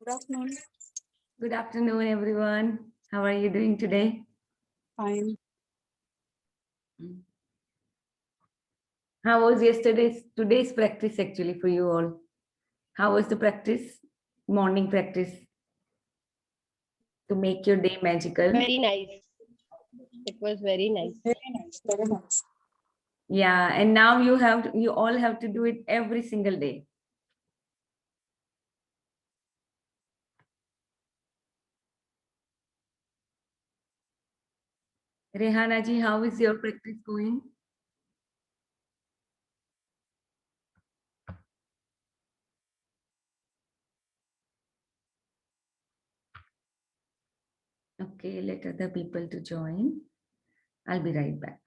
Good afternoon. Good afternoon, everyone. How are you doing today? Fine. How was today's practice actually for you all? How was the practice? Morning practice to make your day magical. Very nice. It was very nice. Very nice. Very nice. Yeah, and now you all have to do it every single day. Rehana ji, how is your practice going? Okay, let other people to join. I'll be right back.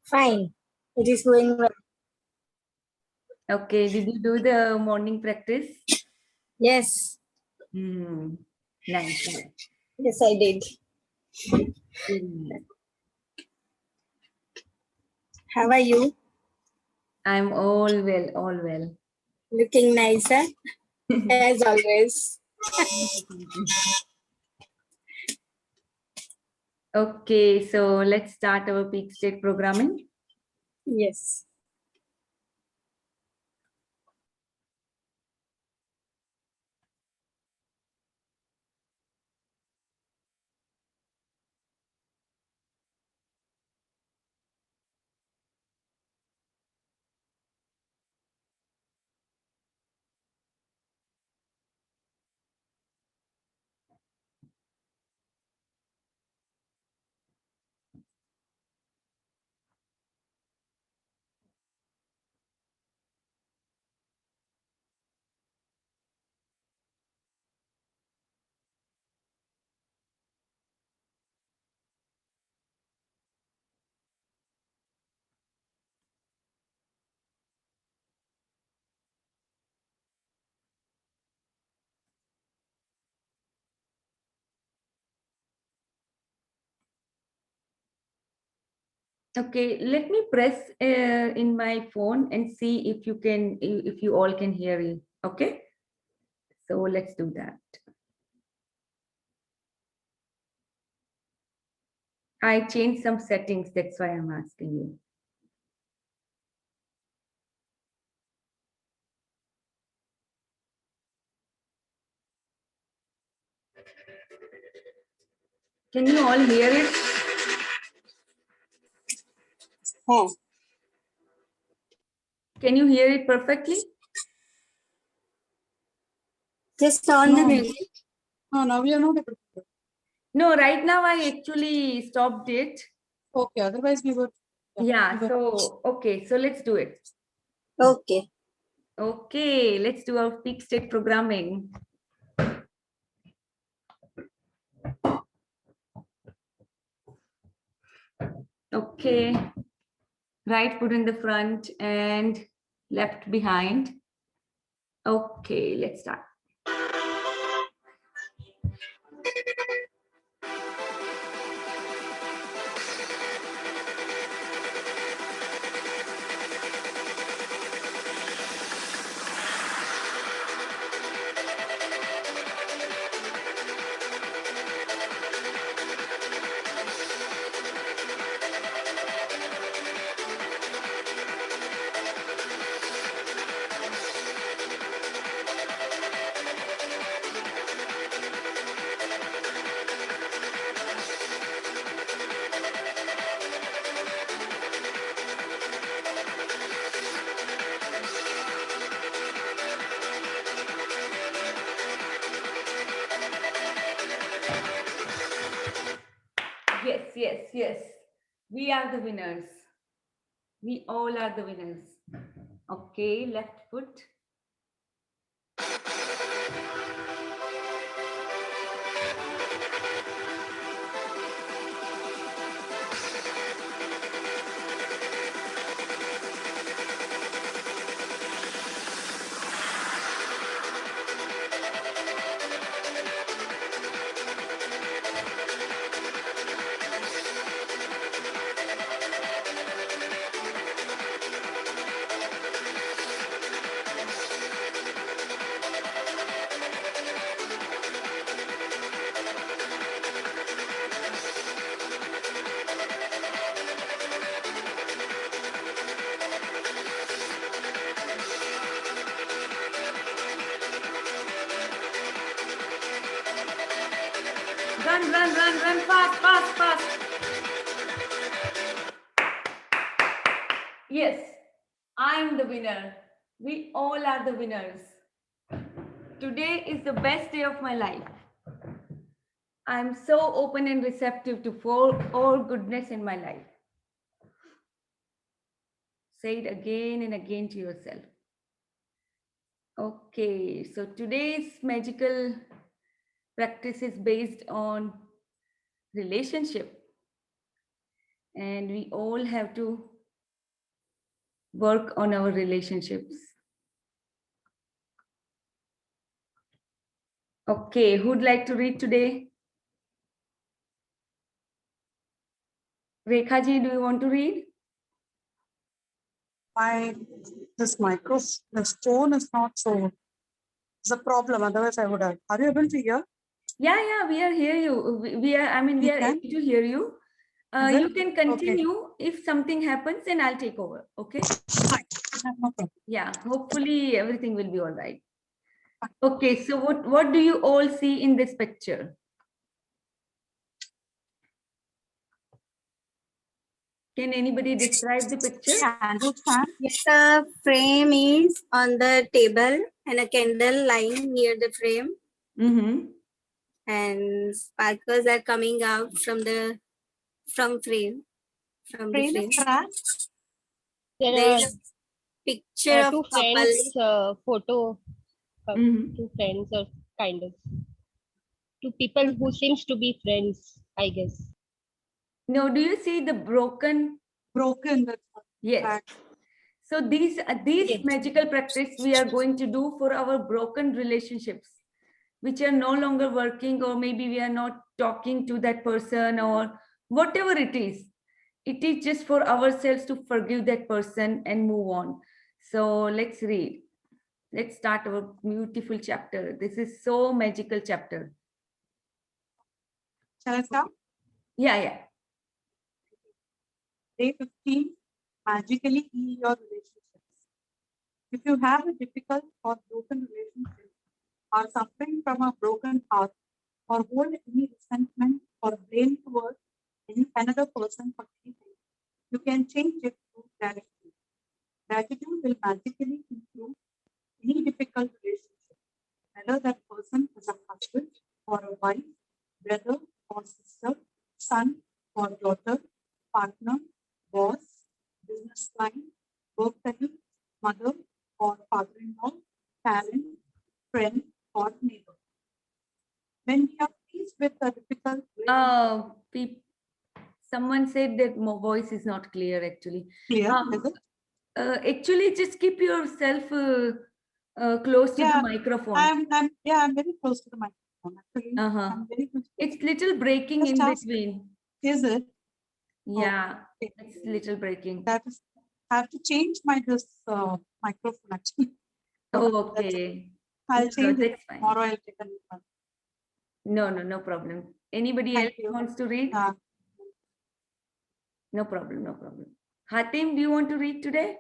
Fine. It is going well. Okay, did you do the morning practice? Yes. Nice. Yes, I did. How are you? I'm all well. Looking nicer as always. Okay, so let's start our peak state programming. Yes. Okay, let me press in my phone and see if you all can hear it. Okay, so let's do that. I changed some settings, that's why I'm asking you. Can you all hear it? Oh. Can you hear it perfectly? Just on the music. No, now we are not able to. No, right now I actually stopped it. Okay, otherwise we would. Yeah, so okay, so let's do it. Okay. Okay, let's do our peak state programming. Okay, right foot in the front and left behind. Okay, let's start. Yes. We are the winners. We all are the winners. Okay, left foot. Run fast. Yes, I'm the winner. We all are the winners. Today is the best day of my life. I'm so open and receptive to all goodness in my life. Say it again and again to yourself. Okay, so today's magical practice is based on relationship. And we all have to work on our relationships. Okay, who'd like to read today? Rekha ji, do you want to read? This phone is not so. It's a problem. Otherwise, I would have. Are you able to hear? Yeah, we are hear you. We are You can? able to hear you. Is it? You can continue. If something happens, then I'll take over. Okay. Fine. No problem. Yeah, hopefully everything will be all right. Okay, so what do you all see in this picture? Can anybody describe the picture? Candle fan. Yes, the frame is on the table and a candle lying near the frame, Mm-hmm. and sparkles are coming out from the frame. From the Frame frame. is cracked. There There are is a picture of two couple. friends photo. Mhm. Two friends or kind of. Two people who seems to be friends, I guess. No, do you see the broken? Broken. That's what. Yes. Cracked. So these Yes. magical practice we are going to do for our broken relationships, which are no longer working, or maybe we are not talking to that person, or whatever it is. It is just for ourselves to forgive that person and move on. So let's read. Let's start our beautiful chapter. This is so magical chapter. Shall I start? Yeah. Day 15. Magically heal your relationships. If you have a difficult or broken relationship, are suffering from a broken heart, or hold any resentment or blame towards another person for anything, you can change it through gratitude. Gratitude will magically improve any difficult relationship, whether that person is a husband or a wife, brother or sister, son or daughter, partner, boss, business client, work colleague, mother or father-in-law, parent, friend or neighbor. When we are faced with a difficult Someone said that my voice is not clear actually. clear, is it? Actually, just keep yourself close to the Yeah, microphone. I'm very close to the microphone. Actually, I'm very close. It's little breaking Just in ask. between. Is it? Yeah, Okay. it's little breaking. That is, I have to change this microphone actually. Oh, okay. I'll No, change it. that's fine. Tomorrow I'll take a new one. No problem. Anybody Thank else you. wants to read? Uh, No problem. Hatim, do you want to read today?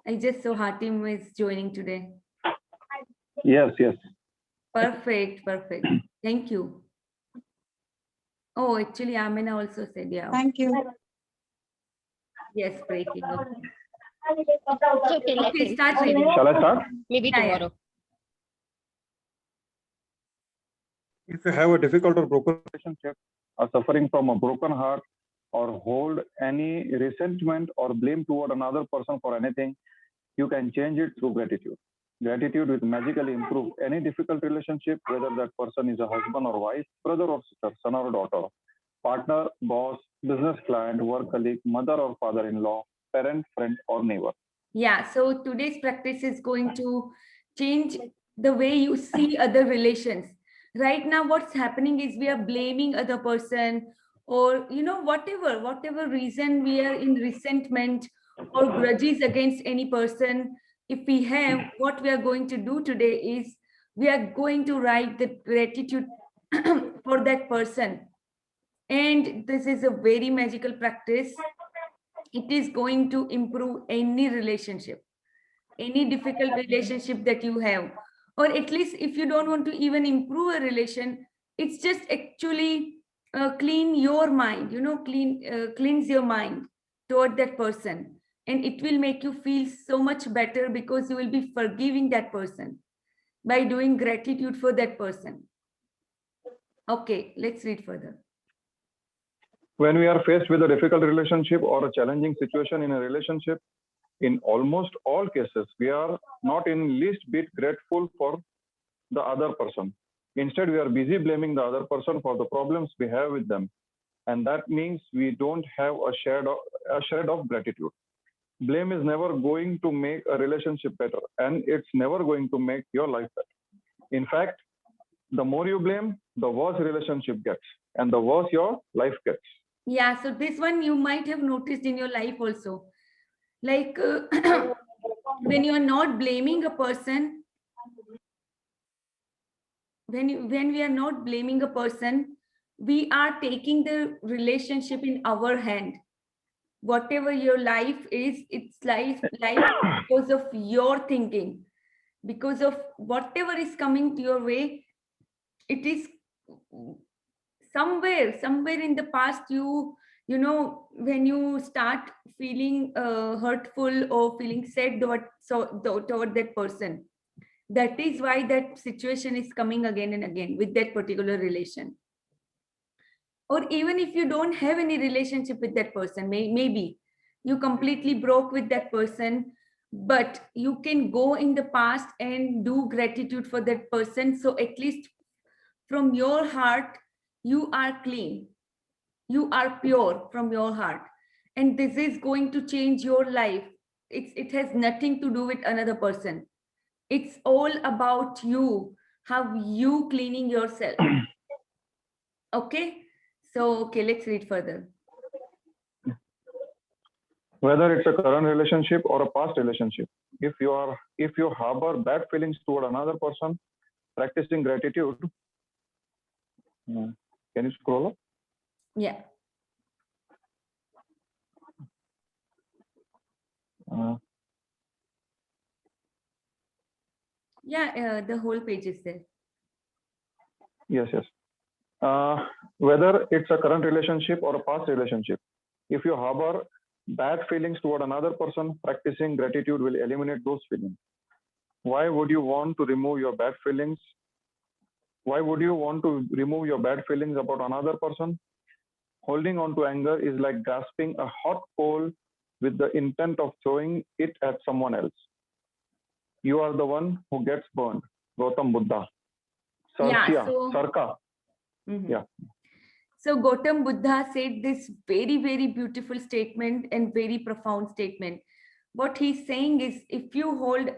I just saw Hatim is joining today. Yes. Perfect. Thank you. Oh, actually, Amina also said, yeah. thank you. Yes, breaking. Okay. It's okay, let Okay, him. start reading. Shall I start? Maybe Yeah. tomorrow. If you have a difficult or broken relationship, are suffering from a broken heart, or hold any resentment or blame toward another person for anything, you can change it through gratitude. Gratitude will magically improve any difficult relationship, whether that person is a husband or wife, brother or sister, son or daughter, partner, boss, business client, work colleague, mother or father-in-law, parent, friend, or neighbor. Yeah, so today's practice is going to change the way you see other relations. Right now, what's happening is we are blaming other person, or whatever reason we are in resentment or grudges against any person. If we have, what we are going to do today is we are going to write the gratitude for that person. And this is a very magical practice. It is going to improve any relationship, any difficult relationship that you have, or at least if you don't want to even improve a relation, It's just actually clean your mind, cleanse your mind toward that person. And it will make you feel so much better because you will be forgiving that person by doing gratitude for that person. Okay, let's read further. When we are faced with a difficult relationship or a challenging situation in a relationship, in almost all cases, we are not in least bit grateful for the other person. Instead, we are busy blaming the other person for the problems we have with them. And that means we don't have a shred of gratitude. Blame is never going to make a relationship better, and it's never going to make your life better. In fact, the more you blame, the worse relationship gets, and the worse your life gets. Yeah, so this one you might have noticed in your life also. Like when you are not blaming a person, when we are not blaming a person, we are taking the relationship in our hand. Whatever your life is, it's life because of your thinking, because of whatever is coming to your way. It is somewhere in the past, when you start feeling hurtful or feeling sad toward that person, that is why that situation is coming again and again with that particular relation. Or even if you don't have any relationship with that person, maybe you completely broke with that person, but you can go in the past and do gratitude for that person. So at least from your heart, you are clean, you are pure from your heart, and this is going to change your life. It has nothing to do with another person. It's all about you, how you cleaning yourself. Okay, so let's read further. Whether it's a current relationship or a past relationship, if you harbor bad feelings toward another person, practicing gratitude. Can you scroll up? Yeah. The whole page is there. Yes. Whether it's a current relationship or a past relationship, if you harbor bad feelings toward another person, practicing gratitude will eliminate those feelings. Why would you want to remove your bad feelings? Why would you want to remove your bad feelings about another person? Holding on to anger is like grasping a hot coal with the intent of throwing it at someone else. You are the one who gets burned. Gautam Buddha. Sarka. Mhm. Yeah. So Gautam Buddha said this very, very beautiful statement and very profound statement. What he's saying is, if you hold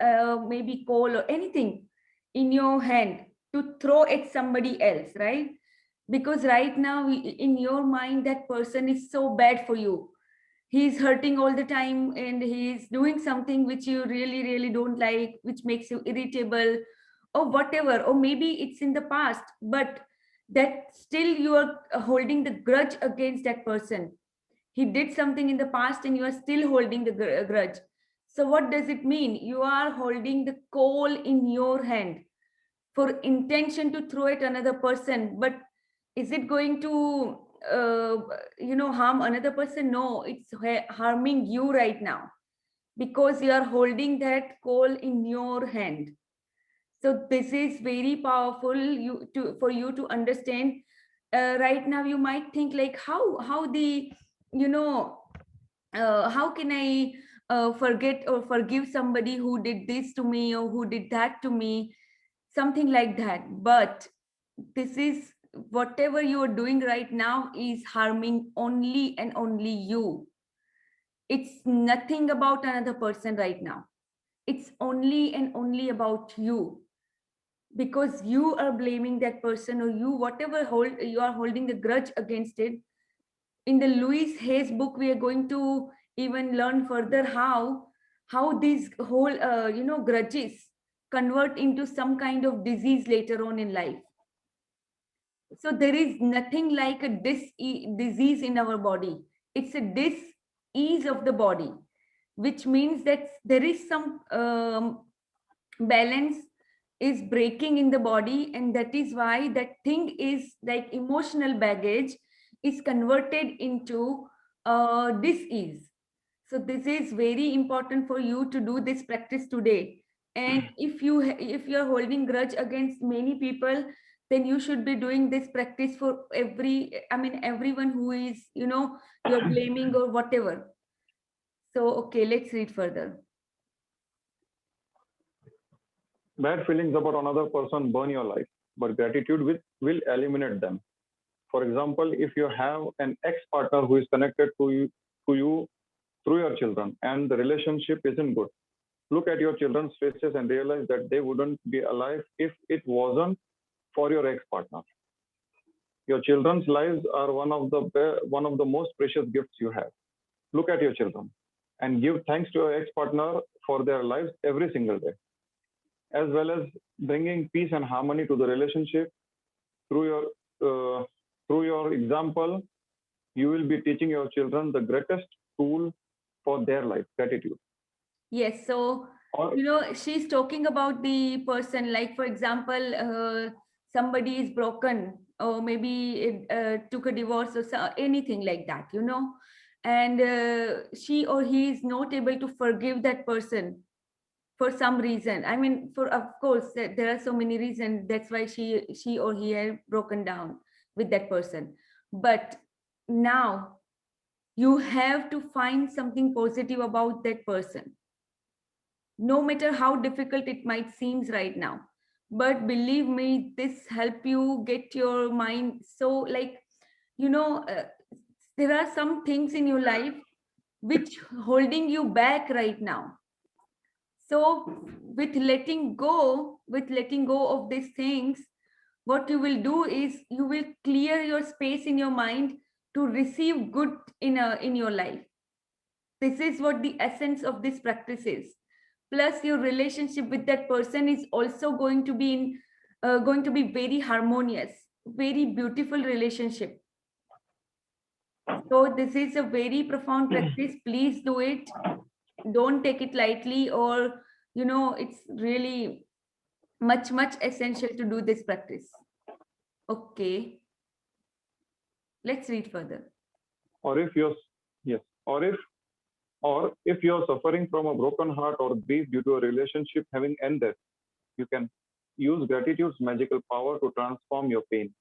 maybe coal or anything in your hand to throw at somebody else, right? Because right now in your mind, that person is so bad for you. He's hurting all the time and he's doing something which you really, really don't like, which makes you irritable or whatever. Or maybe it's in the past, but that still you are holding the grudge against that person. He did something in the past and you are still holding the grudge. So what does it mean? You are holding the coal in your hand for intention to throw at another person, but is it going to harm another person? No, it's harming you right now because you are holding that coal in your hand. So this is very powerful for you to understand. Right now you might think like, how can I forget or forgive somebody who did this to me or who did that to me, something like that. But this is, whatever you are doing right now is harming only and only you. It's nothing about another person right now. It's only and only about you, because you are blaming that person, or you are holding the grudge against it. In the Louise Hay's book, we are going to even learn further how these whole grudges convert into some kind of disease later on in life. So there is nothing like a disease in our body. It's a dis-ease of the body, which means that there is some balance is breaking in the body, and that is why that thing is like emotional baggage is converted into dis-ease. So this is very important for you to do this practice today. And if you're holding grudge against many people, then you should be doing this practice for everyone who is, you're blaming or whatever. So okay, let's read further. Bad feelings about another person burn your life, but gratitude will eliminate them. For example, if you have an ex-partner who is connected to you through your children and the relationship isn't good, look at your children's faces and realize that they wouldn't be alive if it wasn't for your ex-partner. Your children's lives are one of the most precious gifts you have. Look at your children and give thanks to your ex-partner for their lives every single day, as well as bringing peace and harmony to the relationship through your example. You will be teaching your children the greatest tool for their life, gratitude. Yes, so Or she's talking about the person, like for example, somebody is broken, or maybe it, took a divorce or anything like that, and she or he is not able to forgive that person for some reason. I mean, for of course there are so many reasons. That's why she or he had broken down with that person. But now you have to find something positive about that person, no matter how difficult it might seem right now. But believe me, this help you get your mind so like, there are some things in your life which holding you back right now. So with letting go of these things, what you will do is you will clear your space in your mind to receive good in your life. This is what the essence of this practice is. Plus your relationship with that person is also going to be very harmonious, very beautiful relationship. So this is a very profound practice. Please do it. Don't take it lightly, or it's really much essential to do this practice. Okay, let's read further. or if you're yes, or if you're suffering from a broken heart or grief due to a relationship having ended, you can use gratitude's magical power to transform your pain.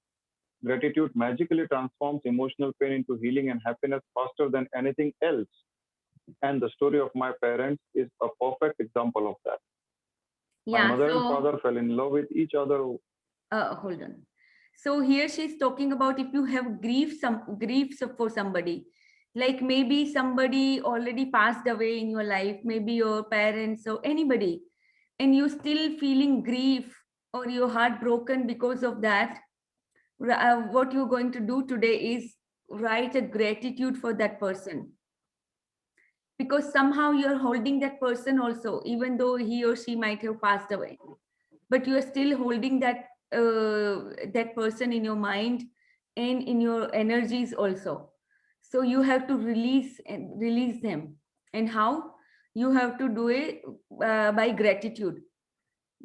Gratitude magically transforms emotional pain into healing and happiness faster than anything else. And the story of my parents is a perfect example of that. My Yeah, mother and so father fell in love with each other. hold on. So here she's talking about if you have griefs for somebody, like maybe somebody already passed away in your life, maybe your parents or anybody, and you still feeling grief or your heart broken because of that. What you're going to do today is write a gratitude for that person, because somehow you're holding that person also, even though he or she might have passed away, but you are still holding that person in your mind and in your energies also. So you have to release them. And how? You have to do it by gratitude,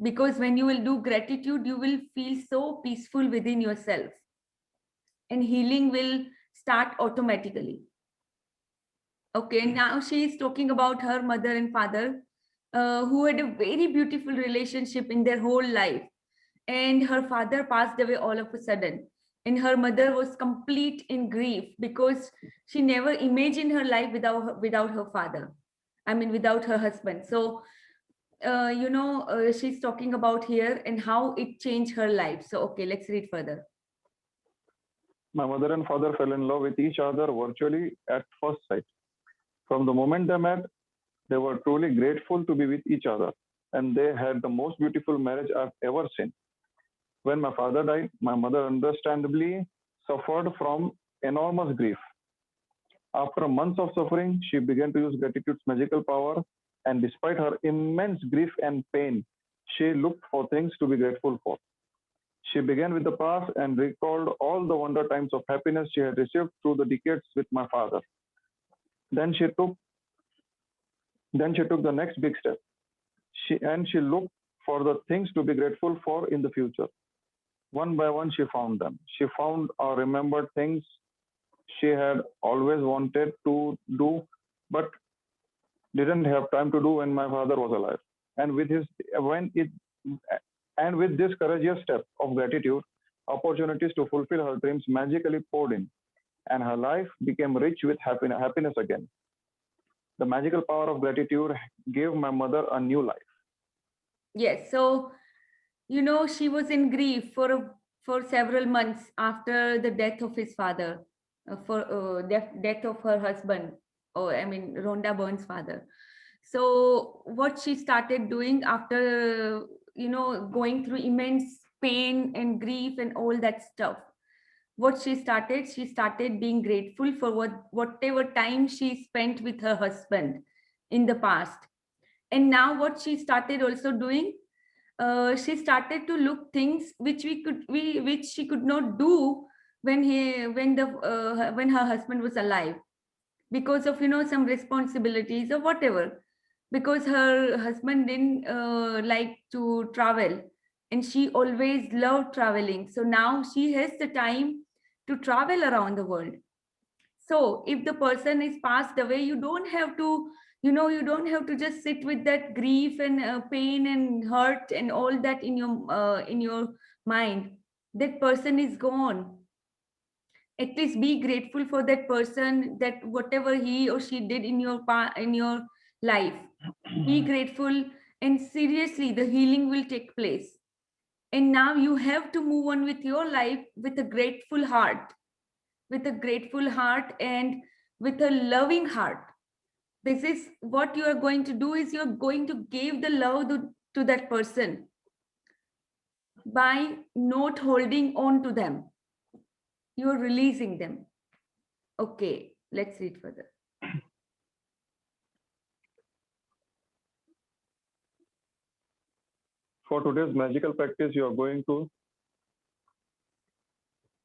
because when you will do gratitude, you will feel so peaceful within yourself, and healing will start automatically. Okay, now she is talking about her mother and father, who had a very beautiful relationship in their whole life, and her father passed away all of a sudden, and her mother was complete in grief because she never imagined her life without her father, without her husband. So she's talking about here and how it changed her life. So okay, let's read further. My mother and father fell in love with each other virtually at first sight. From the moment they met, they were truly grateful to be with each other, and they had the most beautiful marriage I've ever seen. When my father died, my mother understandably suffered from enormous grief. After months of suffering, she began to use gratitude's magical power, and despite her immense grief and pain, she looked for things to be grateful for. She began with the past and recalled all the wonder times of happiness she had received through the decades with my father. Then she took the next big step. She looked for the things to be grateful for in the future. One by one, she found them. She found or remembered things she had always wanted to do, but didn't have time to do when my father was alive. And with his when it and with this courageous step of gratitude, opportunities to fulfill her dreams magically poured in, and her life became rich with happiness again. The magical power of gratitude gave my mother a new life. Yes. So, she was in grief for several months after the death of his father, for death of her husband, or I mean, Rhonda Byrne's father. So what she started doing after, going through immense pain and grief and all that stuff, what she started being grateful for whatever time she spent with her husband in the past. And now what she started also doing, she started to look things which she could not do when her husband was alive, because of some responsibilities or whatever, because her husband didn't like to travel, and she always loved traveling. So now she has the time to travel around the world. So if the person is passed away, you don't have to, just sit with that grief and pain and hurt and all that in your mind. That person is gone. At least be grateful for that person, that whatever he or she did in your life. Be grateful, and seriously, the healing will take place. And now you have to move on with your life with a grateful heart, and with a loving heart. This is what you are going to do, is you're going to give the love to that person by not holding on to them. You're releasing them. Okay, let's read further. For today's magical practice, you are going to.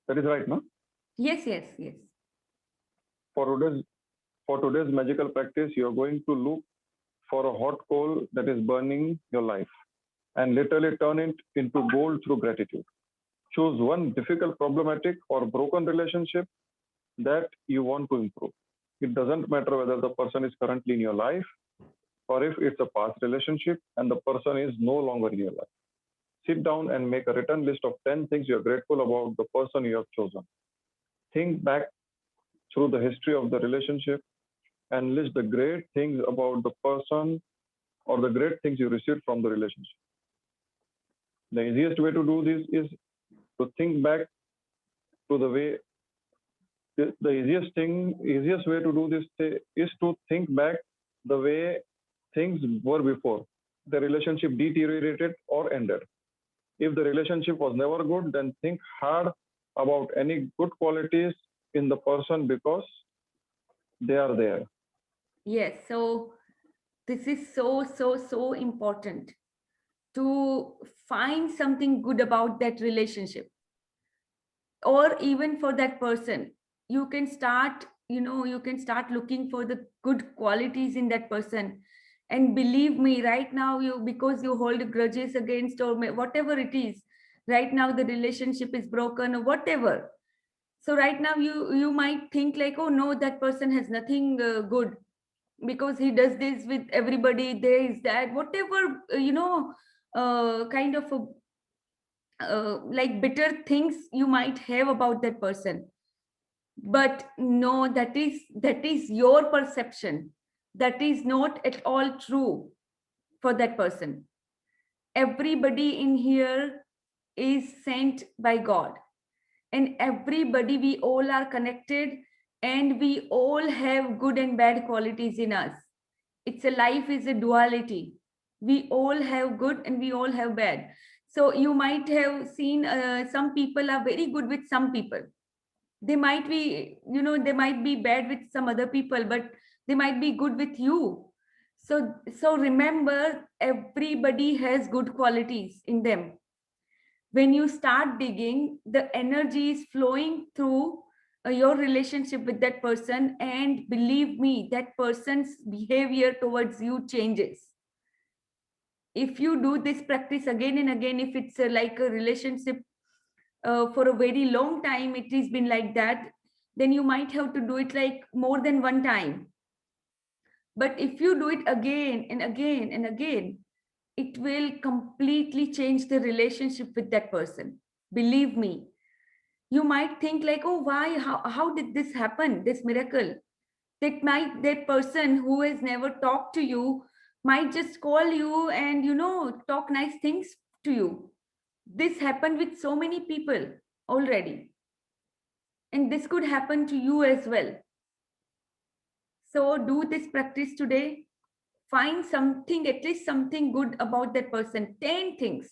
That is right, no? Yes. For today's magical practice, you are going to look for a hot coal that is burning your life, and literally turn it into gold through gratitude. Choose one difficult, problematic, or broken relationship that you want to improve. It doesn't matter whether the person is currently in your life or if it's a past relationship and the person is no longer in your life. Sit down and make a written list of 10 things you're grateful about the person you have chosen. Think back through the history of the relationship and list the great things about the person or the great things you received from the relationship. The easiest way to do this is to think back to the way. The easiest way to do this is to think back the way things were before the relationship deteriorated or ended. If the relationship was never good, then think hard about any good qualities in the person because they are there. Yes, so this is so important, to find something good about that relationship, or even for that person. You can start looking for the good qualities in that person. And believe me, right now, because you hold grudges against, or whatever it is, right now the relationship is broken or whatever. So right now you might think like, oh no, that person has nothing good, because he does this with everybody, there is that, whatever, kind of like bitter things you might have about that person. But no, that is your perception. That is not at all true for that person. Everybody in here is sent by God, and everybody, we all are connected, and we all have good and bad qualities in us. Life is a duality. We all have good and we all have bad. So you might have seen some people are very good with some people. They might be, they might be bad with some other people, but they might be good with you. So remember, everybody has good qualities in them. When you start digging, the energy is flowing through your relationship with that person, and believe me, that person's behavior towards you changes. If you do this practice again and again, if it's like a relationship for a very long time, it has been like that, then you might have to do it like more than one time. But if you do it again and again and again, it will completely change the relationship with that person. Believe me. You might think like, oh, why, how did this happen, this miracle? That person who has never talked to you might just call you and, talk nice things to you. This happened with so many people already. And this could happen to you as well. So do this practice today. Find something, at least something good about that person. 10 things.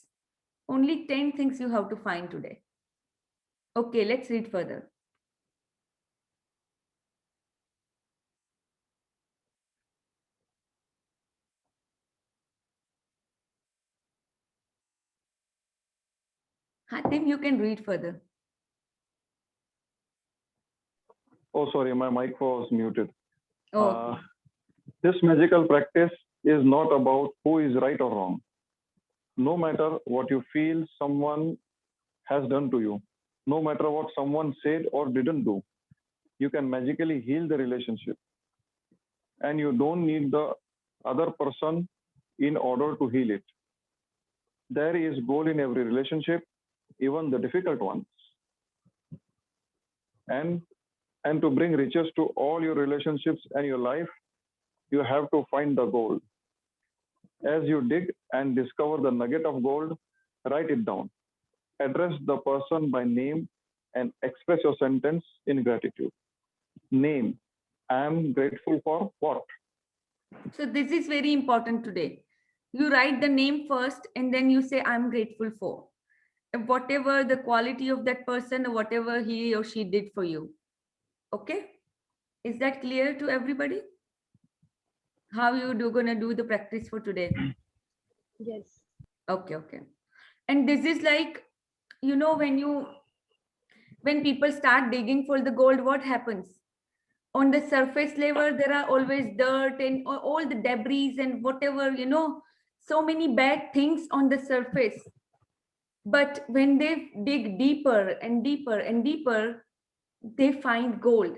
Only 10 things you have to find today. Okay, let's read further. Hatim, you can read further. Oh, sorry, my mic was muted. Oh, This magical practice is not about who is right or wrong. No matter what you feel someone has done to you, no matter what someone said or didn't do, you can magically heal the relationship. And you don't need the other person in order to heal it. There is gold in every relationship, even the difficult ones. And to bring riches to all your relationships and your life, you have to find the gold. As you dig and discover the nugget of gold, write it down. Address the person by name and express your sentence in gratitude. Name, I am grateful for what? so this is very important today. You write the name first and then you say, I'm grateful for whatever the quality of that person or whatever he or she did for you. Okay? Is that clear to everybody? How you gonna do the practice for today? Yes. Okay, okay. And this is like, when people start digging for the gold, what happens? On the surface level, there are always dirt and all the debris and whatever, so many bad things on the surface. But when they dig deeper and deeper and deeper, they find gold.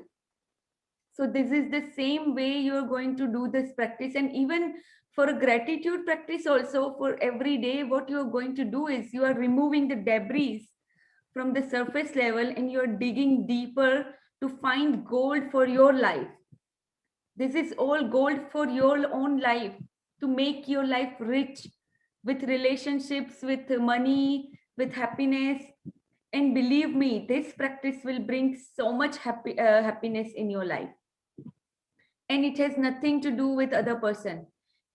So this is the same way you are going to do this practice. And even for a gratitude practice also, for every day, what you are going to do is you are removing the debris from the surface level and you're digging deeper to find gold for your life. This is all gold for your own life, to make your life rich with relationships, with money, with happiness. And believe me, this practice will bring so much happiness in your life. And it has nothing to do with other person.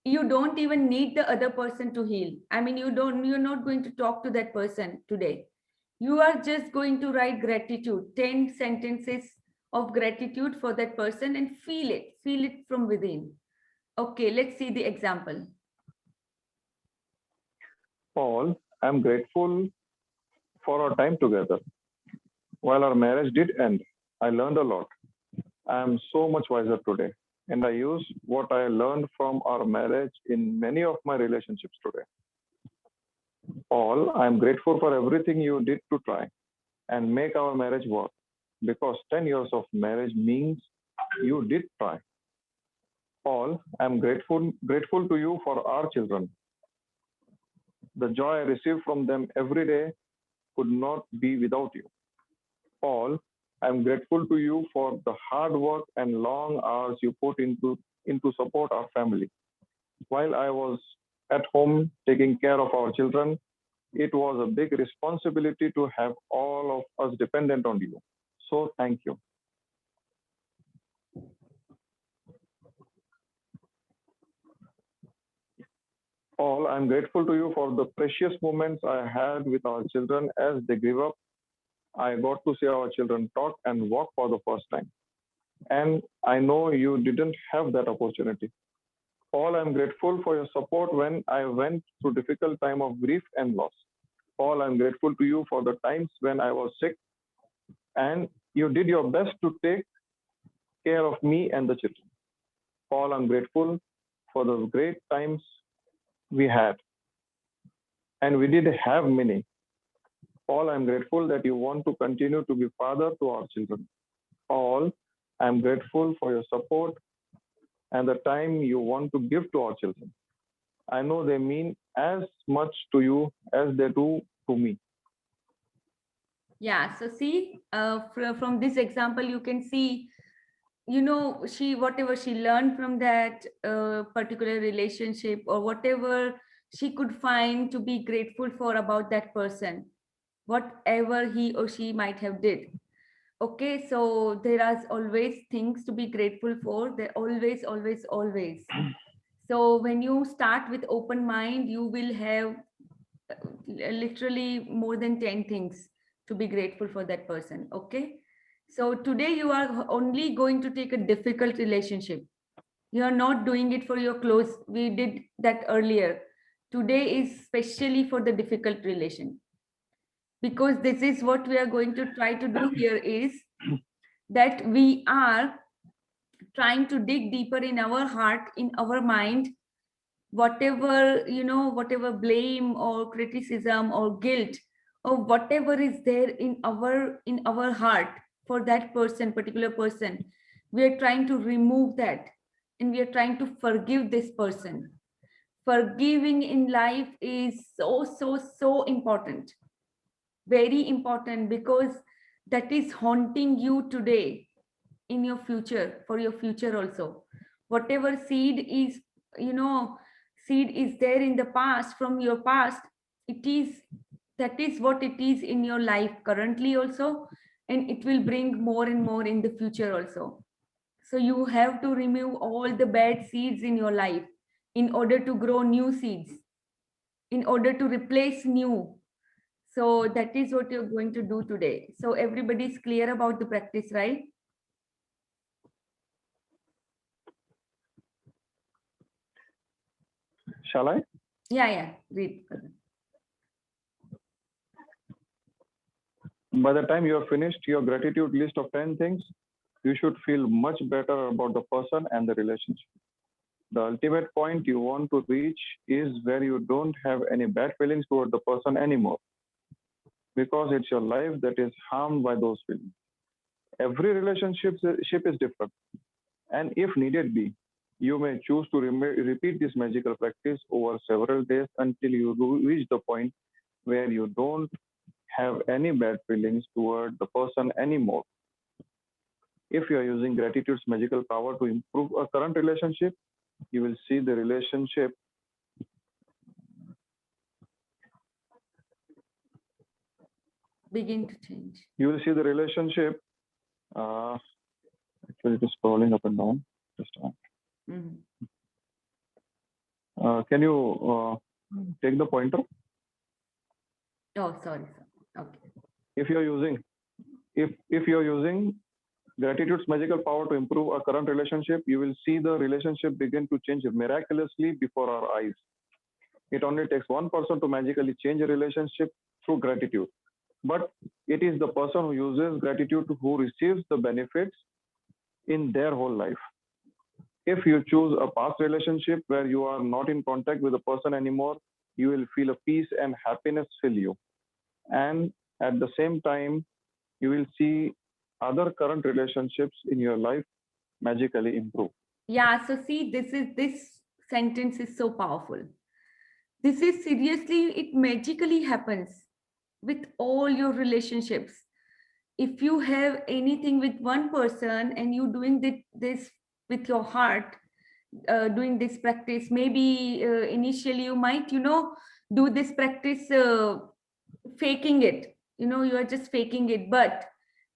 You don't even need the other person to heal. I mean, you're not going to talk to that person today. You are just going to write gratitude, 10 sentences of gratitude for that person, and feel it from within. Okay, let's see the example. Paul, I'm grateful for our time together. While our marriage did end, I learned a lot. I am so much wiser today, and I use what I learned from our marriage in many of my relationships today. Paul, I am grateful for everything you did to try and make our marriage work, because 10 years of marriage means you did try. Paul, I am grateful to you for our children. The joy I receive from them every day could not be without you. Paul, I am grateful to you for the hard work and long hours you put into support our family. While I was at home taking care of our children, it was a big responsibility to have all of us dependent on you. So thank you. Paul, I'm grateful to you for the precious moments I had with our children as they grew up. I got to see our children talk and walk for the first time. And I know you didn't have that opportunity. Paul, I'm grateful for your support when I went through difficult time of grief and loss. Paul, I'm grateful to you for the times when I was sick and you did your best to take care of me and the children. Paul, I'm grateful for the great times we had and we did have many. Paul, I'm grateful that you want to continue to be father to our children. Paul, I'm grateful for your support and the time you want to give to our children. I know they mean as much to you as they do to me. Yeah, so see, from this example, you can see, she, whatever she learned from that particular relationship, or whatever she could find to be grateful for about that person, whatever he or she might have did. Okay, so there are always things to be grateful for. There always, always, always. So when you start with open mind, you will have literally more than 10 things to be grateful for that person. Okay, so today you are only going to take a difficult relationship. You are not doing it for your close. We did that earlier. Today is specially for the difficult relation, because this is what we are going to try to do here, is that we are trying to dig deeper in our heart, in our mind, whatever, whatever blame or criticism or guilt or whatever is there in our heart for that person, particular person. We are trying to remove that, and we are trying to forgive this person. Forgiving in life is so important, very important, because that is haunting you today, in your future, for your future also. Whatever seed is, seed is there in the past, from your past, that is what it is in your life currently also, and it will bring more and more in the future also. So you have to remove all the bad seeds in your life in order to grow new seeds, in order to replace new. So that is what you're going to do today. So everybody's clear about the practice, right? Shall I? Yeah, read. By the time you have finished your gratitude list of 10 things, you should feel much better about the person and the relationship. The ultimate point you want to reach is where you don't have any bad feelings toward the person anymore, because it's your life that is harmed by those feelings. Every relationship is different, and if needed be, you may choose to repeat this magical practice over several days until you reach the point where you don't have any bad feelings toward the person anymore. If you are using gratitude's magical power to improve a current relationship, you will see the relationship Begin to change. you will see the relationship. Actually, it is scrolling up and down. Just a minute. Can you take the pointer? Oh, sorry. Okay. If you are using, if you are using gratitude's magical power to improve a current relationship, you will see the relationship begin to change miraculously before our eyes. It only takes one person to magically change a relationship through gratitude. But it is the person who uses gratitude who receives the benefits in their whole life. If you choose a past relationship where you are not in contact with the person anymore, you will feel a peace and happiness fill you. And at the same time, you will see other current relationships in your life magically improve. Yeah, so see, this sentence is so powerful. This is seriously, it magically happens with all your relationships. If you have anything with one person and you doing this with your heart, doing this practice, maybe initially you might, do this practice faking it, you are just faking it. But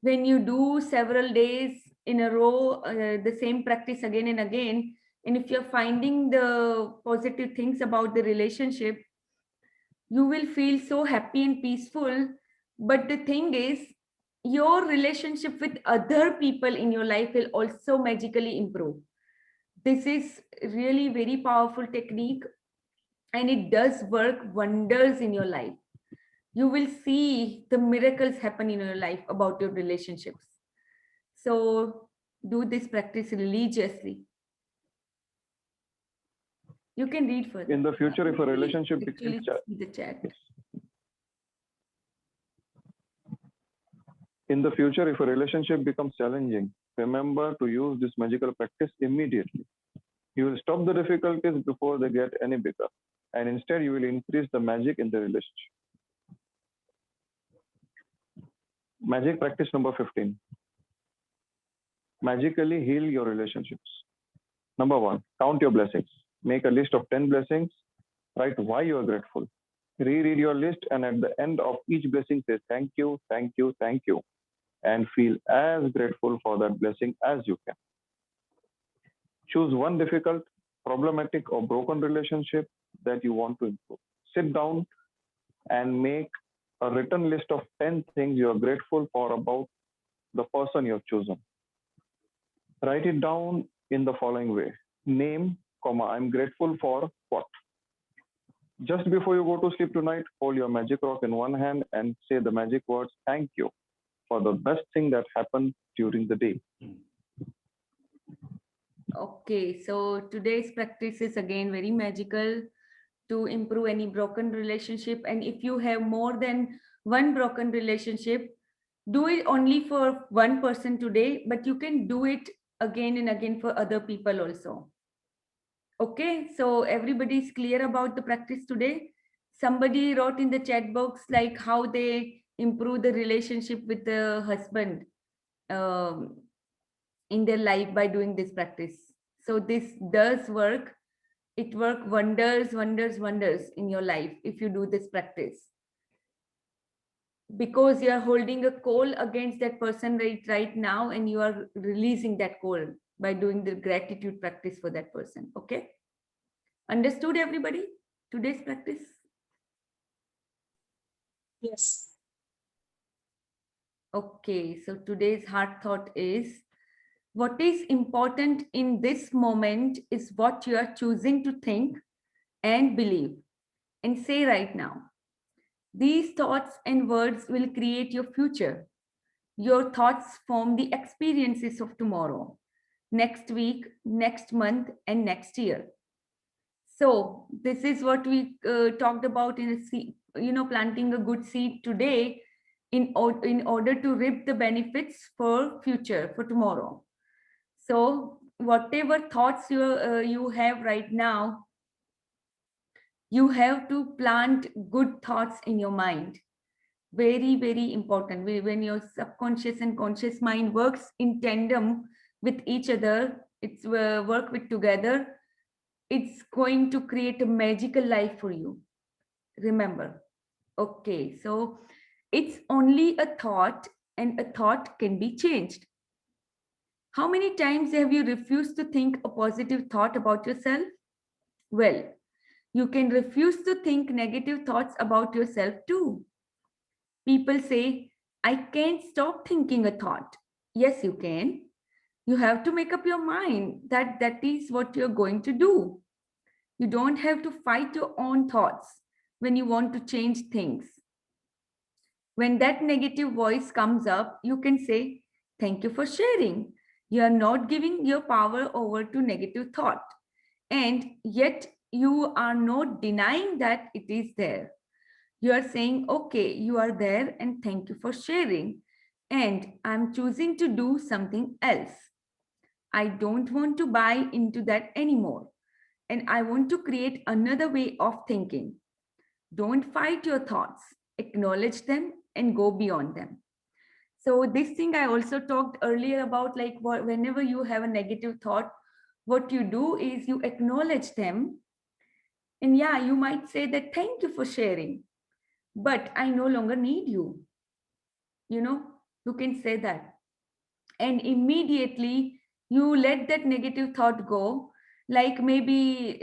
when you do several days in a row, the same practice again and again, and if you're finding the positive things about the relationship, you will feel so happy and peaceful. But the thing is, your relationship with other people in your life will also magically improve. This is really very powerful technique, and it does work wonders in your life. You will see the miracles happen in your life about your relationships. So do this practice religiously. You can read further. In the future, if a Actually, relationship becomes see the chat. in the future, if a relationship becomes challenging, remember to use this magical practice immediately. You will stop the difficulties before they get any bigger, and instead you will increase the magic in the relationship. Magic practice number 15. Magically heal your relationships. Number 1, count your blessings. Make a list of 10 blessings. Write why you are grateful. Reread your list, and at the end of each blessing, say thank you, thank you, thank you, and feel as grateful for that blessing as you can. Choose one difficult, problematic, or broken relationship that you want to improve. Sit down and make a written list of 10 things you are grateful for about the person you have chosen. Write it down in the following way. Name, I'm grateful for what? Just before you go to sleep tonight, hold your magic rock in one hand and say the magic words, thank you, for the best thing that happened during the day. Okay, so today's practice is again very magical to improve any broken relationship. And if you have more than one broken relationship, do it only for one person today, but you can do it again and again for other people also. Okay, so everybody's clear about the practice today. Somebody wrote in the chat box like how they improve the relationship with the husband in their life by doing this practice. So this does work. It works wonders, wonders, wonders in your life if you do this practice. Because you are holding a coal against that person right now, and you are releasing that coal by doing the gratitude practice for that person. Okay? Understood, everybody? Today's practice? Yes. Okay, so today's heart thought is, what is important in this moment is what you are choosing to think and believe and say right now. These thoughts and words will create your future. Your thoughts form the experiences of tomorrow, next week, next month, and next year. So this is what we talked about in a seed, planting a good seed today in order to reap the benefits for future, for tomorrow. So whatever thoughts you have right now, you have to plant good thoughts in your mind. Very, very important. When your subconscious and conscious mind works in tandem with each other, it's work with together, it's going to create a magical life for you. Remember. Okay, so it's only a thought, and a thought can be changed. How many times have you refused to think a positive thought about yourself? Well, you can refuse to think negative thoughts about yourself too. People say, I can't stop thinking a thought. Yes, you can. You have to make up your mind that that is what you're going to do. You don't have to fight your own thoughts when you want to change things. When that negative voice comes up, you can say, thank you for sharing. You are not giving your power over to negative thought. And yet you are not denying that it is there. You are saying, okay, you are there and thank you for sharing. And I'm choosing to do something else. I don't want to buy into that anymore. And I want to create another way of thinking. Don't fight your thoughts. Acknowledge them and go beyond them. So this thing I also talked earlier about, like whenever you have a negative thought, what you do is you acknowledge them. And yeah, you might say that, thank you for sharing, but I no longer need you. You can say that. And immediately you let that negative thought go. Like maybe,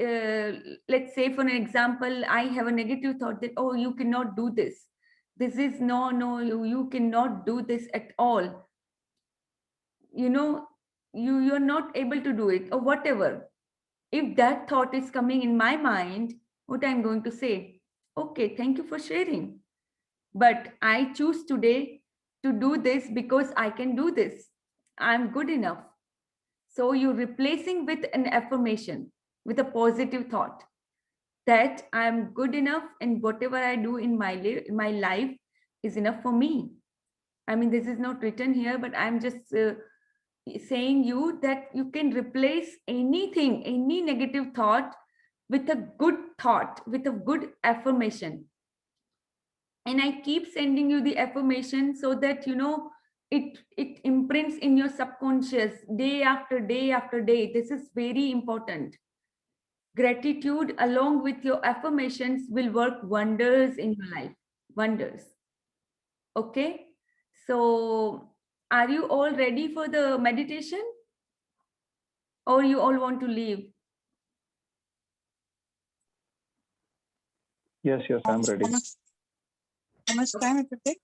let's say for an example, I have a negative thought that, oh, you cannot do this. This is no, you cannot do this at all. You're not able to do it or whatever. If that thought is coming in my mind, what I'm going to say, okay, thank you for sharing. But I choose today to do this because I can do this. I'm good enough. So you're replacing with an affirmation. with a positive thought that I am good enough and whatever I do in my life is enough for me. I mean, this is not written here, but I'm just saying you that you can replace anything, any negative thought with a good thought, with a good affirmation. And I keep sending you the affirmation so that, you know, it imprints in your subconscious day after day after day. This is very important. Gratitude along with your affirmations will work wonders in your life. Wonders. Okay. So are you all ready for the meditation? Or you all want to leave? Yes, I'm ready. How much time it will take?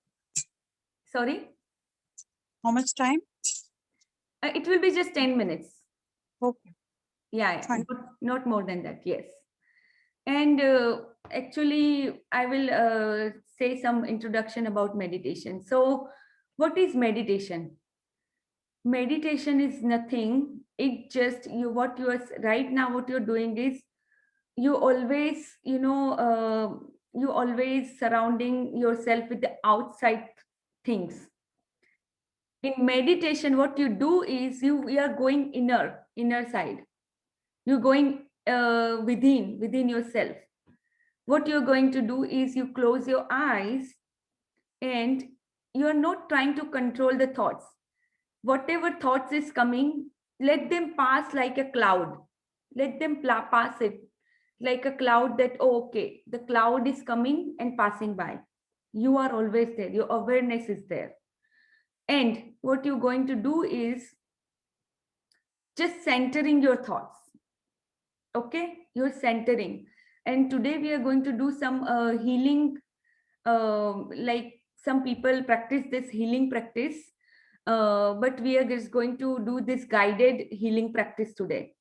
Sorry? How much time? It will be just 10 minutes. Okay. Yeah, Fine. not more than that. Yes. And actually, I will say some introduction about meditation. So what is meditation? Meditation is nothing. It just what you are right now, what you're doing is you always, you always surrounding yourself with the outside things. In meditation, what you do is you are going inner side. You're going within yourself. What you're going to do is you close your eyes and you're not trying to control the thoughts. Whatever thoughts is coming, let them pass like a cloud. Let them pass it like a cloud that, oh, okay, the cloud is coming and passing by. You are always there. Your awareness is there. And what you're going to do is just centering your thoughts. Okay, you're centering. And today we are going to do some healing, like some people practice this healing practice, but we are just going to do this guided healing practice today.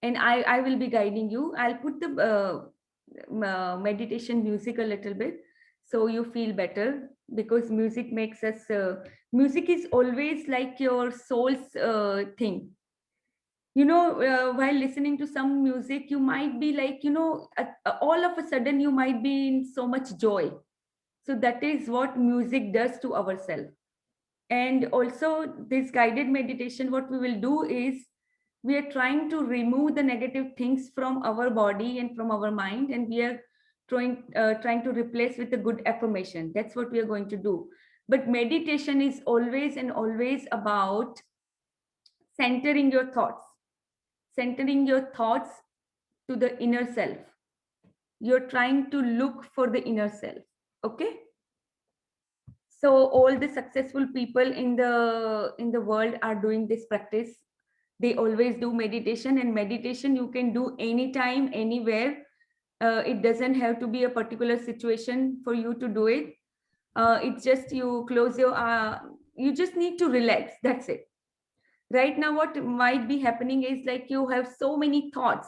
And I will be guiding you. I'll put the meditation music a little bit so you feel better, because music makes us, music is always like your soul's thing. You know, while listening to some music, you might be like, all of a sudden you might be in so much joy. So that is what music does to ourselves. And also this guided meditation, what we will do is we are trying to remove the negative things from our body and from our mind, and we are trying to replace with a good affirmation. That's what we are going to do. But meditation is always and always about centering your thoughts to the inner self. You're trying to look for the inner self. Okay. So all the successful people in the world are doing this practice. They always do meditation, and meditation you can do anytime, anywhere. It doesn't have to be a particular situation for you to do it. It's just you close your you just need to relax. That's it. Right now what might be happening is like you have so many thoughts.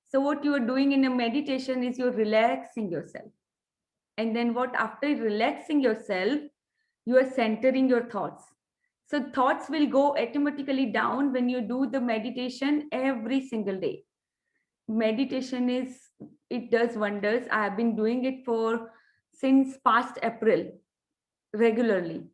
So what you are doing in a meditation is you're relaxing yourself. And then what, after relaxing yourself, you are centering your thoughts. So thoughts will go automatically down when you do the meditation every single day. Meditation it does wonders. I have been doing it since past April regularly.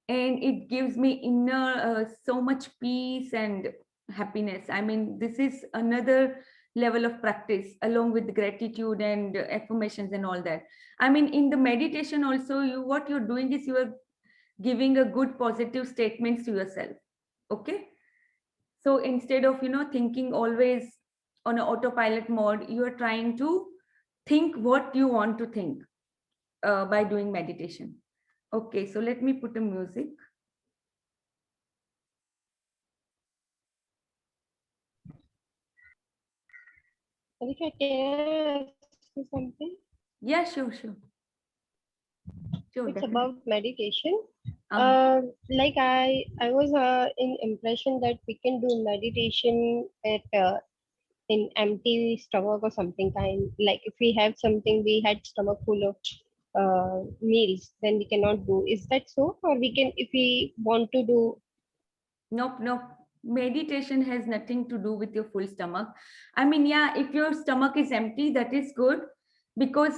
And it gives me inner so much peace and happiness. I mean, this is another level of practice along with gratitude and affirmations and all that. I mean, in the meditation also, what you're doing is you are giving a good positive statements to yourself. Okay. So instead of, thinking always on an autopilot mode, you are trying to think what you want to think by doing meditation. Okay, so let me put the music. Adhika, can I ask you something? Yeah, sure. Sure, It's definitely. about meditation. Uh-huh. Like I was in impression that we can do meditation at in empty stomach or something kind. Like if we have something, we had stomach full of meals, then we cannot do. Is that so? Or we can, if we want to do? Nope. meditation has nothing to do with your full stomach. I mean, yeah, if your stomach is empty, that is good, because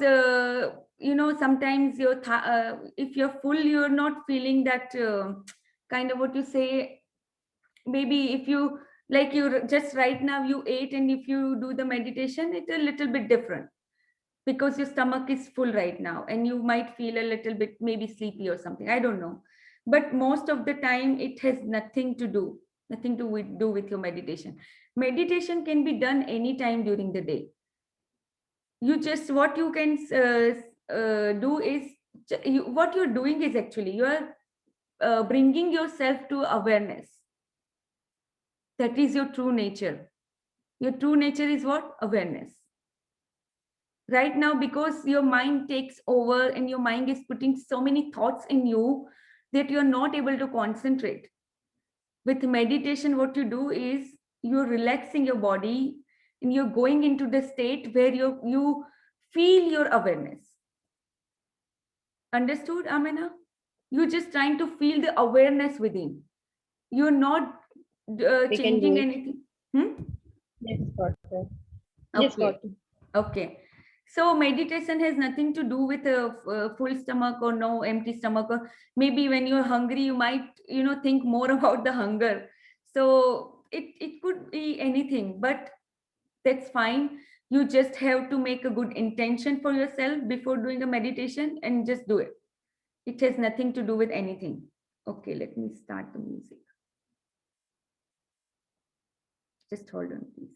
sometimes if you're full, you're not feeling that kind of what you say. Maybe if you like, you just right now you ate, and if you do the meditation, it's a little bit different, because your stomach is full right now, and you might feel a little bit maybe sleepy or something, I don't know. But most of the time it has nothing to do with your meditation. Meditation can be done anytime during the day. You just, what you can do is, what you're doing is actually you are bringing yourself to awareness. That is your true nature. Your true nature is what? Awareness. Right now, because your mind takes over and your mind is putting so many thoughts in you that you're not able to concentrate. With meditation, what you do is you're relaxing your body and you're going into the state where you feel your awareness. Understood, Amina? You're just trying to feel the awareness within. You're not We can do changing it. anything. Yes, got it. Yes, Okay. got it. Okay. So meditation has nothing to do with a full stomach or no empty stomach, or maybe when you're hungry, you might, think more about the hunger. So it could be anything, but that's fine. You just have to make a good intention for yourself before doing a meditation and just do it. It has nothing to do with anything. Okay, let me start the music. Just hold on, please.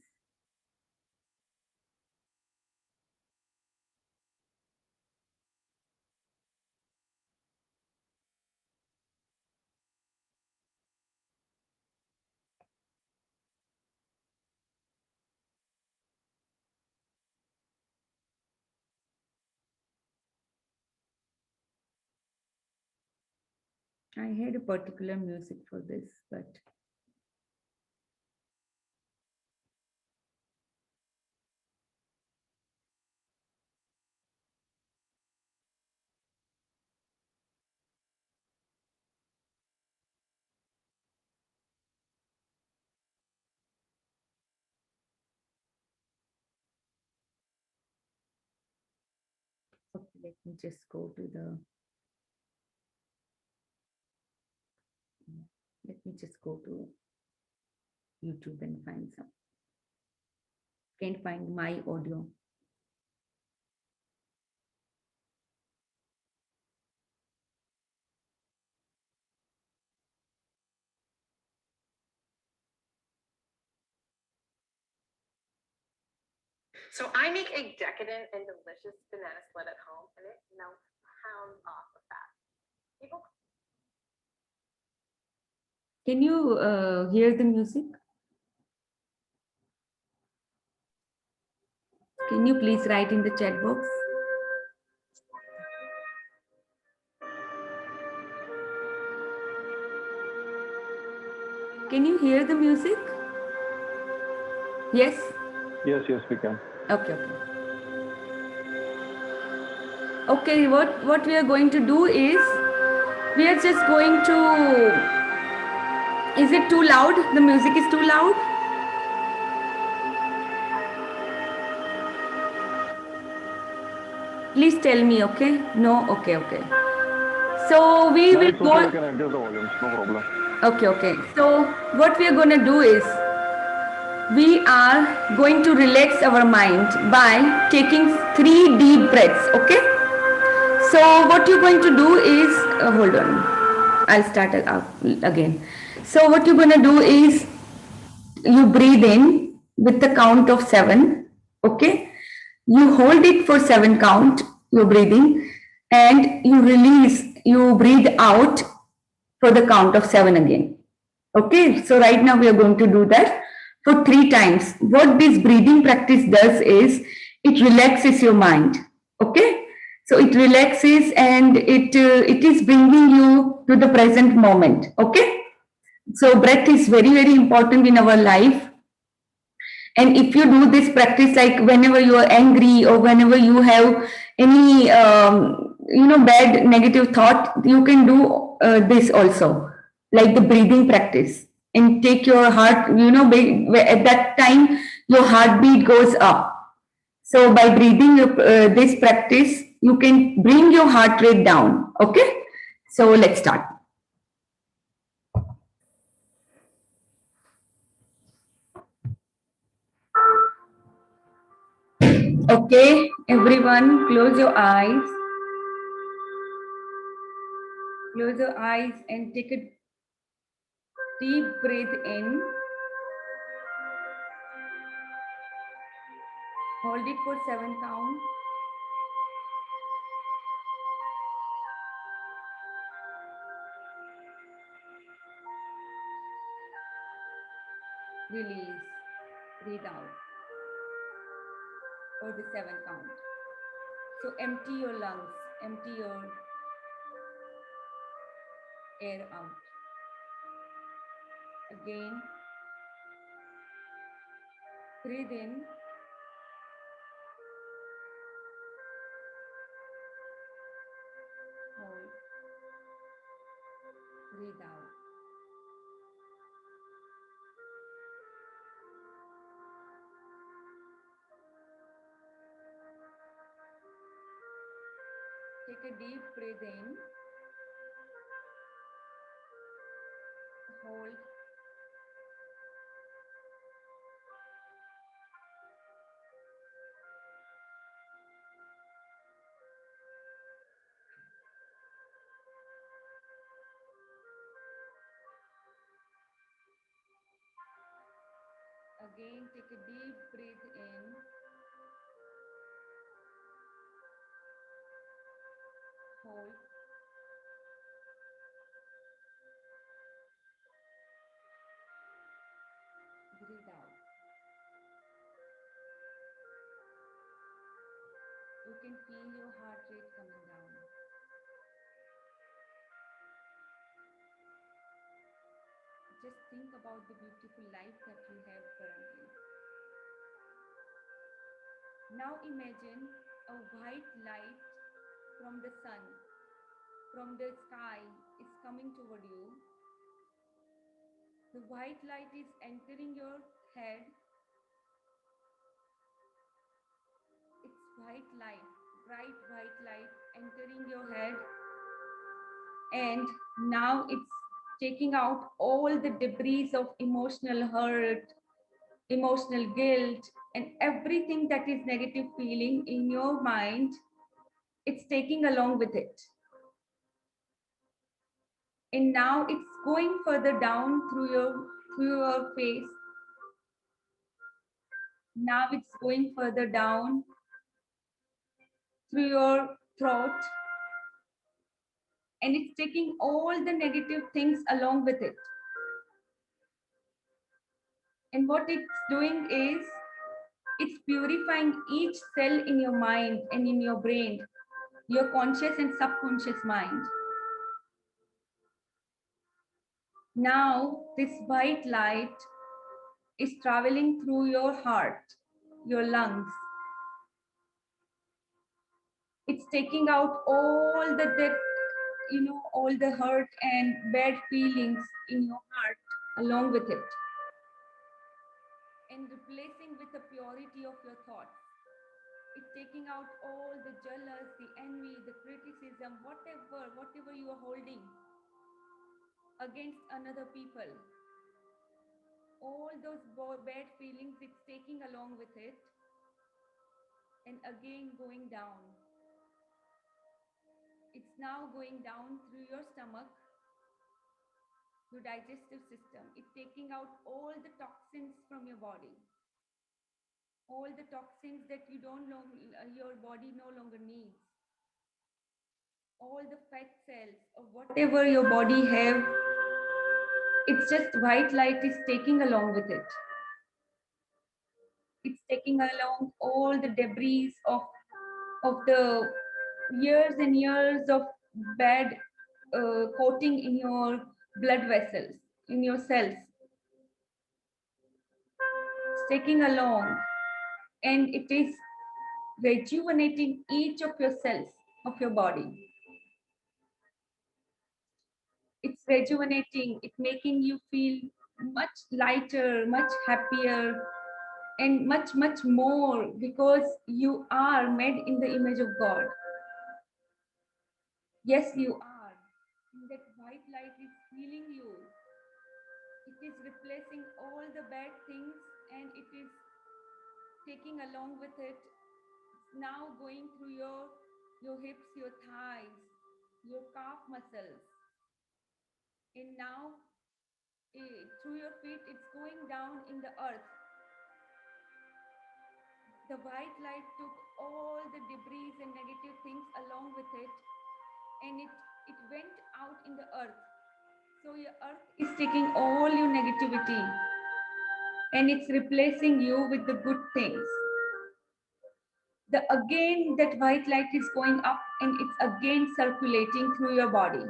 I had a particular music for this, but okay, let me just go to the. Let me just go to YouTube and find some. Can't find my audio. So I make a decadent and delicious banana split at home, and it melts pounds off of fat. People Can you hear the music? Can you please write in the chat box? Can you hear the music? Yes? Yes, we can. Okay. Okay, what we are going to do is, we are just going to, is it too loud? The music is too loud? Please tell me, okay? No? Okay. So we will It's go. okay, we can adjust the volumes, no problem. Okay. So what we are going to do is, we are going to relax our mind by taking 3 deep breaths, okay? So what you're going to do is, hold on, I'll start again. So what you're going to do is, you breathe in with the count of 7, okay? You hold it for 7 count, you're breathing, and you release, you breathe out for the count of 7 again. Okay, so right now we are going to do that for 3 times. What this breathing practice does is, it relaxes your mind. Okay, so it relaxes and it is bringing you to the present moment. Okay, so breath is very, very important in our life. And if you do this practice, like whenever you are angry or whenever you have any bad negative thought, you can do this also, like the breathing practice. and take your heart, at that time, your heartbeat goes up. So by breathing this practice, you can bring your heart rate down. Okay. So let's start. Okay, everyone, close your eyes. Close your eyes and take a deep breath in. Hold it for 7 counts. Release. Breathe out for the 7 count. So empty your lungs, empty your air out. Again, breathe in. Hold. Breathe out. Take a deep breath in. Hold. Again, take a deep breath in. Hold. Breathe out. You can feel your heart rate coming down. Just think about the beautiful life that you have currently. Now imagine a white light from the sun, from the sky is coming toward you. The white light is entering your head. It's white light, bright white light entering your head. And now it's taking out all the debris of emotional hurt, emotional guilt, and everything that is negative feeling in your mind. It's taking along with it. And now it's going further down through your face. Now it's going further down through your throat. And it's taking all the negative things along with it. And what it's doing is, it's purifying each cell in your mind and in your brain, your conscious and subconscious mind. Now, this white light is traveling through your heart, your lungs. It's taking out all all the hurt and bad feelings in your heart along with it, and replacing with the purity of your thoughts. It's taking out all the jealous, the envy, the criticism, whatever you are holding against another people. All those bad feelings, it's taking along with it, and again going down. It's now going down through your stomach, your digestive system. It's taking out all the toxins from your body. All the toxins that your body no longer needs. All the fat cells or whatever your body have, it's just white light is taking along with it. It's taking along all the debris of the years and years of bad coating in your blood vessels, in your cells. It's taking along, and it is rejuvenating each of your cells of your body. It's rejuvenating, it's making you feel much lighter, much happier, and much, much more, because you are made in the image of God. Yes, you are. And that white light is healing you. It is replacing all the bad things, and it is taking along with it, now going through your hips, your thighs, your calf muscles. And now through your feet, it's going down in the earth. The white light took all the debris and negative things along with it, and it went out in the earth. So your earth is taking all your negativity, and it's replacing you with the good things. Again, that white light is going up, and it's again circulating through your body.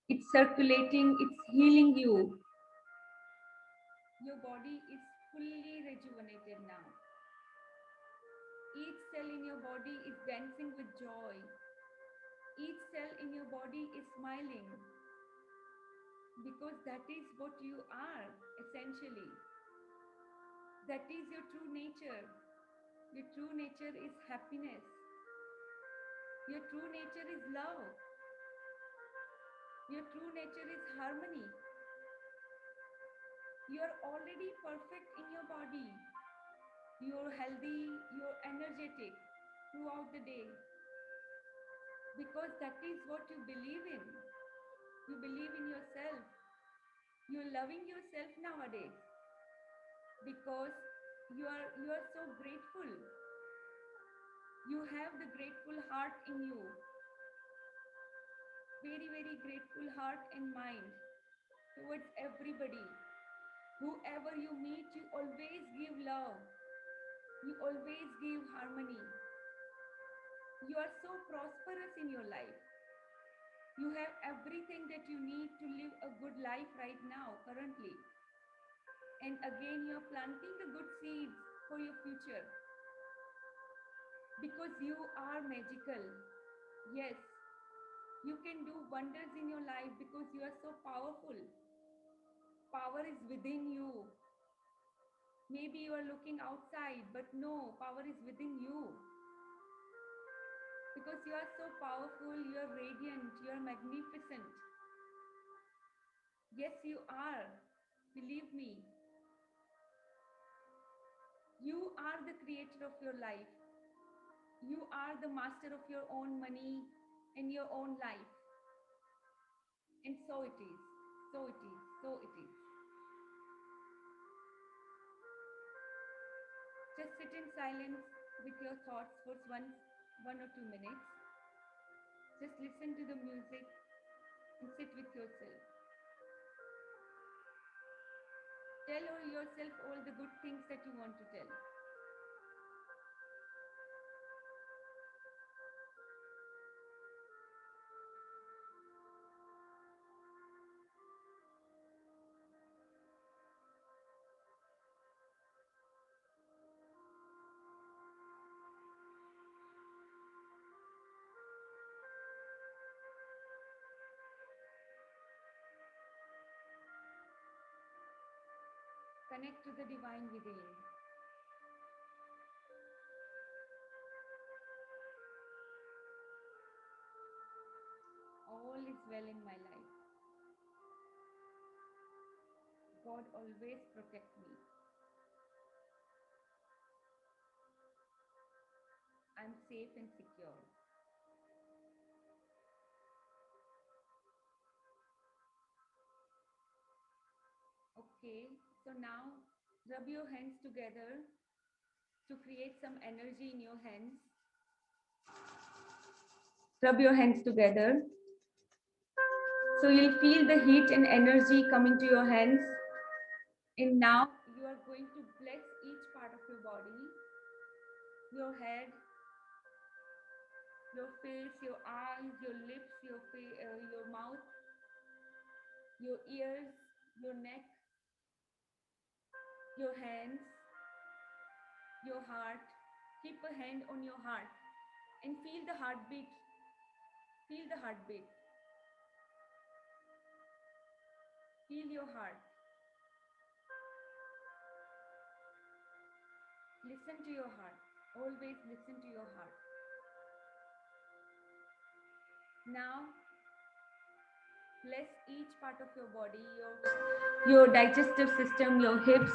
It's circulating, it's healing you. Your body is fully rejuvenated now. Each cell in your body is dancing with joy. Each cell in your body is smiling, because that is what you are essentially. That is your true nature. Your true nature is happiness. Your true nature is love. Your true nature is harmony. You are already perfect in your body. You're healthy, you're energetic throughout the day, because that is what you believe in. You believe in yourself. You're loving yourself nowadays, because you are so grateful. You have the grateful heart in you. Very, very grateful heart and mind towards everybody. Whoever you meet, you always give love. You always give harmony. You are so prosperous in your life. You have everything that you need to live a good life right now, currently. And again, you're planting the good seeds for your future. Because you are magical. Yes, you can do wonders in your life, because you are so powerful. Power is within you. Maybe you are looking outside, but no, power is within you. Because you are so powerful, you are radiant, you are magnificent. Yes, you are. Believe me. You are the creator of your life. You are the master of your own money and your own life. And so it is. So it is. So it is. Just sit in silence with your thoughts for one or 2 minutes. Just listen to the music and sit with yourself. Tell yourself all the good things that you want to tell. Connect to the divine within. All is well in my life. God always protect me. I'm safe and secure. Okay, so now rub your hands together to create some energy in your hands. Rub your hands together. So you'll feel the heat and energy coming to your hands. And now you are going to bless each part of your body, your head, your face, your eyes, your lips, your mouth, your ears, your neck, your hands, your heart. Keep a hand on your heart and feel the heartbeat. Feel the heartbeat. Feel your heart. Listen to your heart. Always listen to your heart. Now, bless each part of your body, your digestive system, your hips,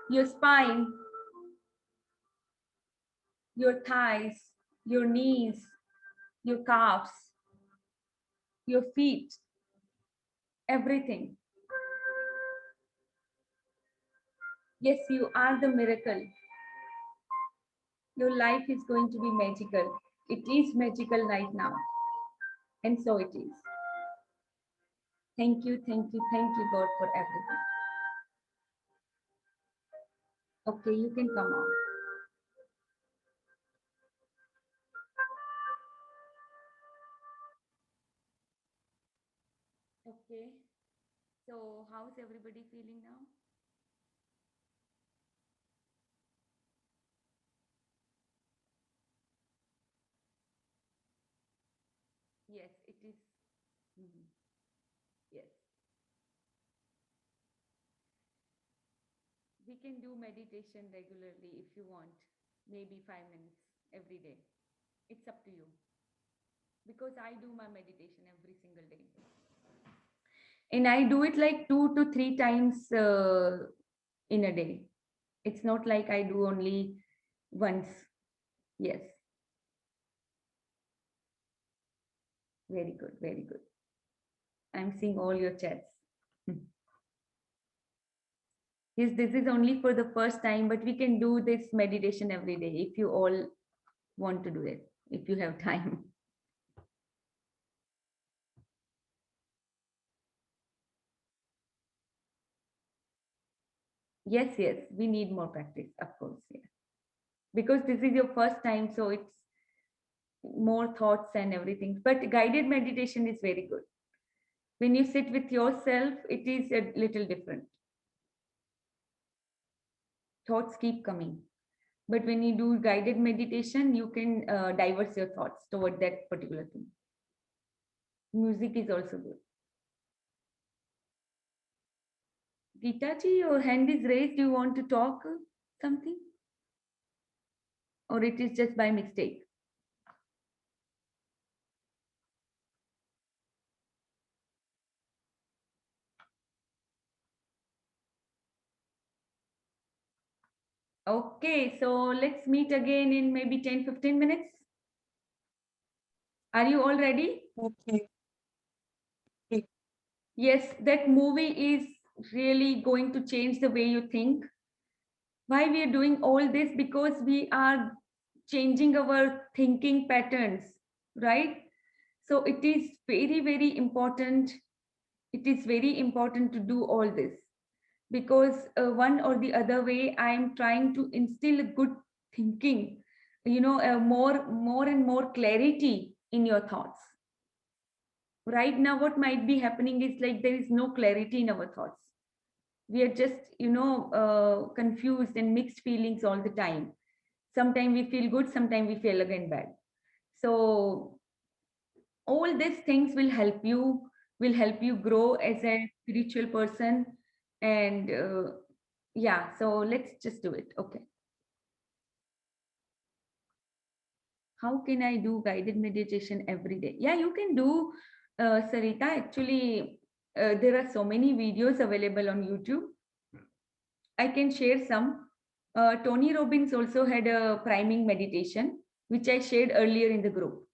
your spine, your thighs, your knees, your calves, your feet, everything. Yes, you are the miracle. Your life is going to be magical. It is magical right now. And so it is. Thank you, thank you, thank you, God, for everything. Okay, you can come on. Okay. So how's everybody feeling now? Yes, it is. Mhm. Yes. We can do meditation regularly if you want, maybe 5 minutes every day. It's up to you. Because I do my meditation every single day. And I do it like 2 to 3 times in a day. It's not like I do only once. Yes. Very good, very good. I'm seeing all your chats. Yes, this is only for the first time, but we can do this meditation every day if you all want to do it, if you have time. Yes, yes, we need more practice, of course. Yeah. Because this is your first time, so it's more thoughts and everything. But guided meditation is very good. When you sit with yourself, it is a little different. Thoughts keep coming. But when you do guided meditation, you can diverse your thoughts toward that particular thing. Music is also good. Geetaji, your hand is raised. Do you want to talk something? Or it is just by mistake? Okay, so let's meet again in maybe 10-15 minutes. Are you all ready? Okay. Yes, that movie is really going to change the way you think. Why we are doing all this? Because we are changing our thinking patterns, right? So it is very, very important. It is very important to do all this because one or the other way, I am trying to instill a good thinking, more and more clarity in your thoughts. Right now, what might be happening is like there is no clarity in our thoughts. We are just confused and mixed feelings all the time. Sometimes we feel good, sometimes we feel again bad. So all these things will help you grow as a spiritual person. And yeah, so let's just do it. Okay, how can I do guided meditation every day? Yeah, you can do, Sarita. Actually, there are so many videos available on YouTube. I can share some. Tony Robbins also had a priming meditation, which I shared earlier in the group.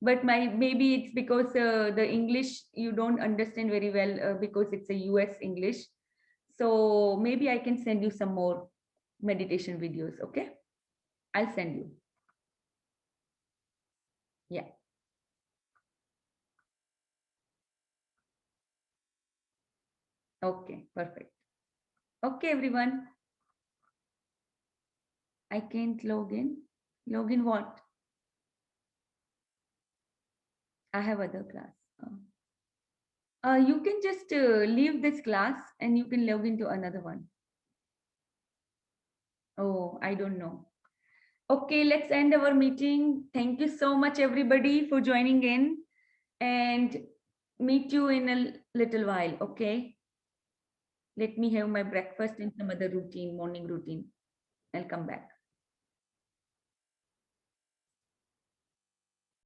But maybe it's because the English you don't understand very well because it's a US English. So maybe I can send you some more meditation videos. Okay, I'll send you. Yeah. Okay, perfect. Okay, everyone. I can't log in. Log in what? I have other class. You can just leave this class and you can log into another one. Oh, I don't know. Okay, let's end our meeting. Thank you so much, everybody, for joining in, and meet you in a little while. Okay. Let me have my breakfast and some other routine, morning routine. I'll come back.